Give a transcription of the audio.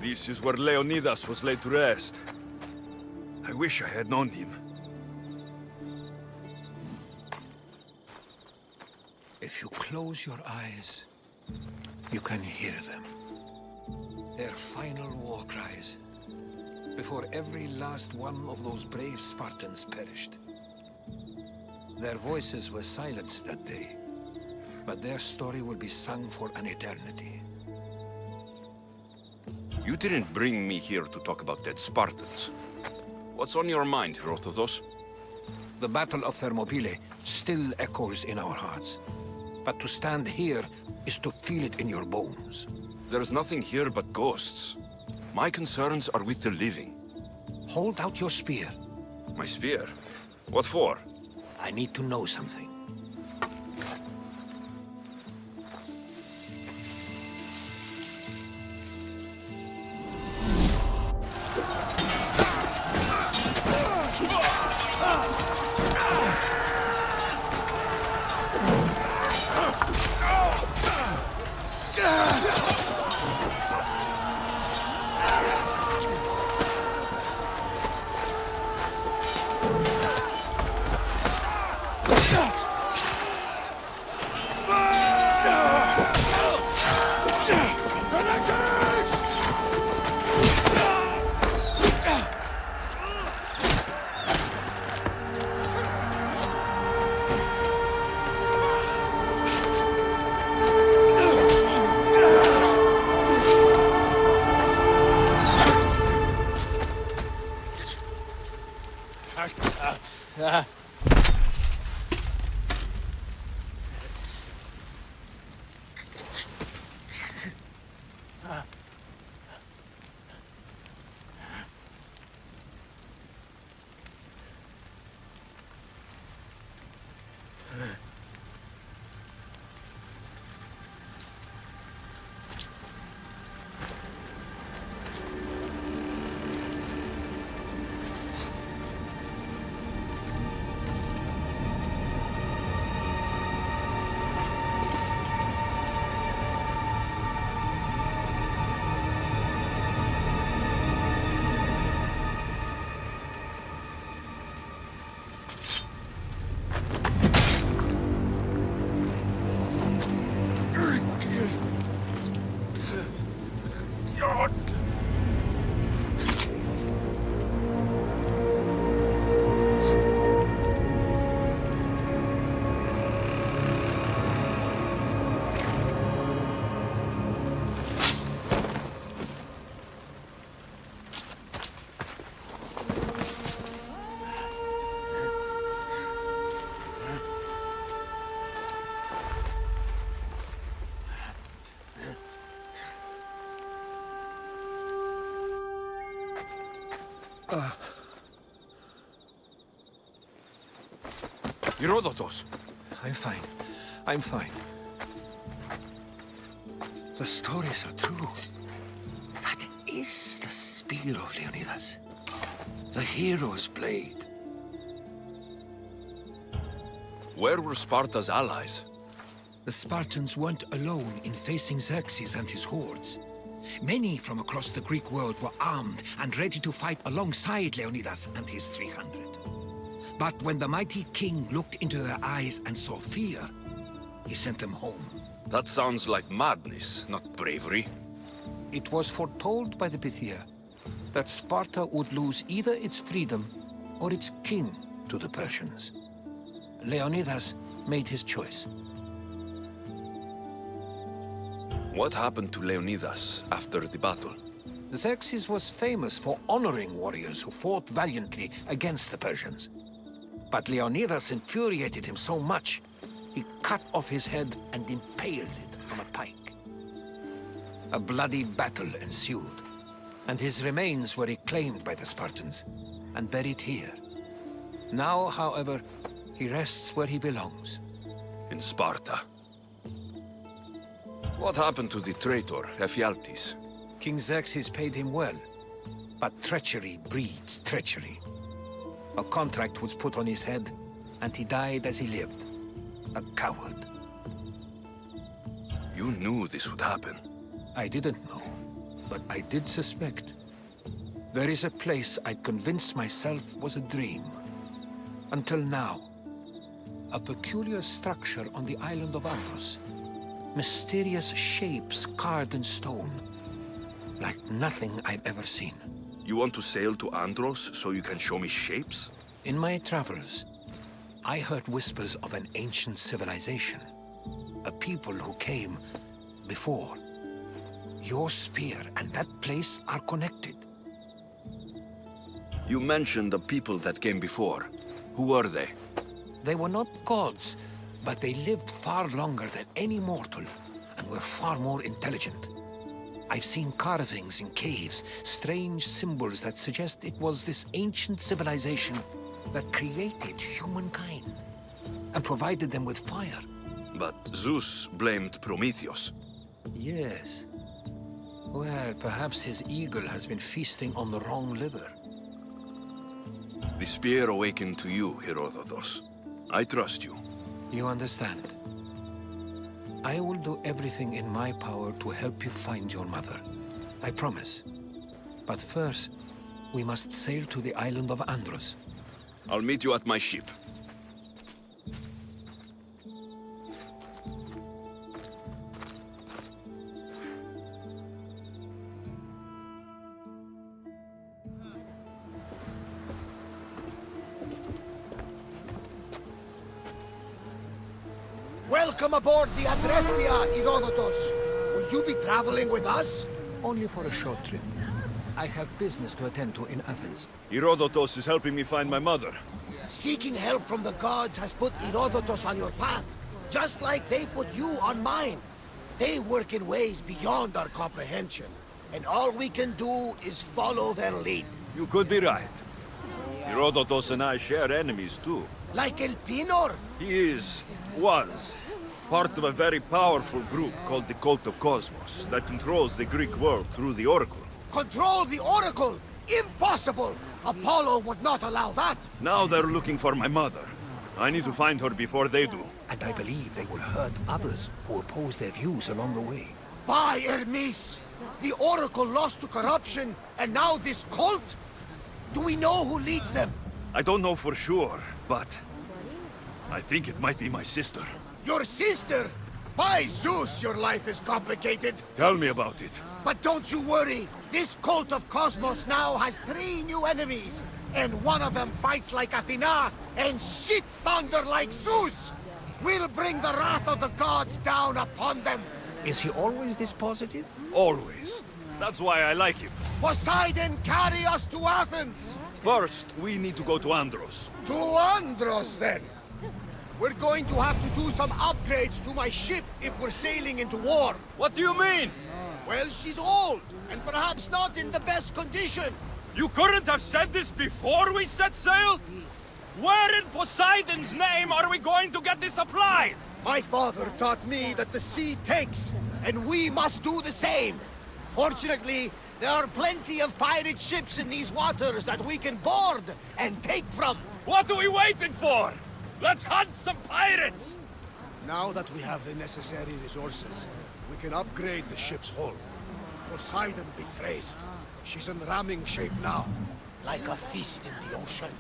This is where Leonidas was laid to rest. I wish I had known him. If you close your eyes, you can hear them. Their final war cries, before every last one of those brave Spartans perished. Their voices were silenced that day, but their story will be sung for an eternity. You didn't bring me here to talk about dead Spartans. What's on your mind, Herodotus? The Battle of Thermopylae still echoes in our hearts. But to stand here is to feel it in your bones. There's nothing here but ghosts. My concerns are with the living. Hold out your spear. My spear? What for? I need to know something. Herodotus! I'm fine. I'm fine. The stories are true. That is the spear of Leonidas. The hero's blade. Where were Sparta's allies? The Spartans weren't alone in facing Xerxes and his hordes. Many from across the Greek world were armed and ready to fight alongside Leonidas and his 300. But when the mighty king looked into their eyes and saw fear, he sent them home. That sounds like madness, not bravery. It was foretold by the Pythia that Sparta would lose either its freedom or its king to the Persians. Leonidas made his choice. What happened to Leonidas after the battle? Xerxes was famous for honoring warriors who fought valiantly against the Persians. But Leonidas infuriated him so much, he cut off his head and impaled it on a pike. A bloody battle ensued, and his remains were reclaimed by the Spartans and buried here. Now, however, he rests where he belongs. In Sparta. What happened to the traitor, Ephialtes? King Xerxes paid him well, but treachery breeds treachery. A contract was put on his head, and he died as he lived. A coward. You knew this would happen. I didn't know, but I did suspect. There is a place I'd convinced myself was a dream. Until now. A peculiar structure on the island of Andros. Mysterious shapes carved in stone. Like nothing I've ever seen. You want to sail to Andros so you can show me shapes? In my travels, I heard whispers of an ancient civilization. A people who came before. Your spear and that place are connected. You mentioned the people that came before. Who were they? They were not gods, but they lived far longer than any mortal, and were far more intelligent. I've seen carvings in caves, strange symbols that suggest it was this ancient civilization that created humankind, and provided them with fire. But Zeus blamed Prometheus. Yes. Well, perhaps his eagle has been feasting on the wrong liver. The spear awakened to you, Herodotus. I trust you. You understand. I will do everything in my power to help you find your mother. I promise. But first, we must sail to the island of Andros. I'll meet you at my ship. Welcome aboard the Adrestia, Herodotus. Will you be traveling with us? Only for a short trip. I have business to attend to in Athens. Herodotus is helping me find my mother. Seeking help from the gods has put Herodotus on your path, just like they put you on mine. They work in ways beyond our comprehension, and all we can do is follow their lead. You could be right. Herodotus and I share enemies too. Like Elpinor? He was, part of a very powerful group called the Cult of Cosmos that controls the Greek world through the Oracle. Control the Oracle? Impossible! Apollo would not allow that! Now they're looking for my mother. I need to find her before they do. And I believe they will hurt others who oppose their views along the way. By Hermes! The Oracle lost to corruption, and now this cult? Do we know who leads them? I don't know for sure, but I think it might be my sister. Your sister? By Zeus, your life is complicated. Tell me about it. But don't you worry. This cult of Cosmos now has 3 new enemies. And one of them fights like Athena and shits thunder like Zeus. We'll bring the wrath of the gods down upon them. Is he always this positive? Always. That's why I like him. Poseidon, carry us to Athens. First, we need to go to Andros. To Andros, then. We're going to have to do some upgrades to my ship if we're sailing into war. What do you mean? Well, she's old, and perhaps not in the best condition. You couldn't have said this before we set sail? Where in Poseidon's name are we going to get the supplies? My father taught me that the sea takes, and we must do the same. Fortunately, there are plenty of pirate ships in these waters that we can board and take from. What are we waiting for? Let's hunt some pirates! Now that we have the necessary resources, we can upgrade the ship's hull. Poseidon betrays. She's in ramming shape now, like a feast in the ocean.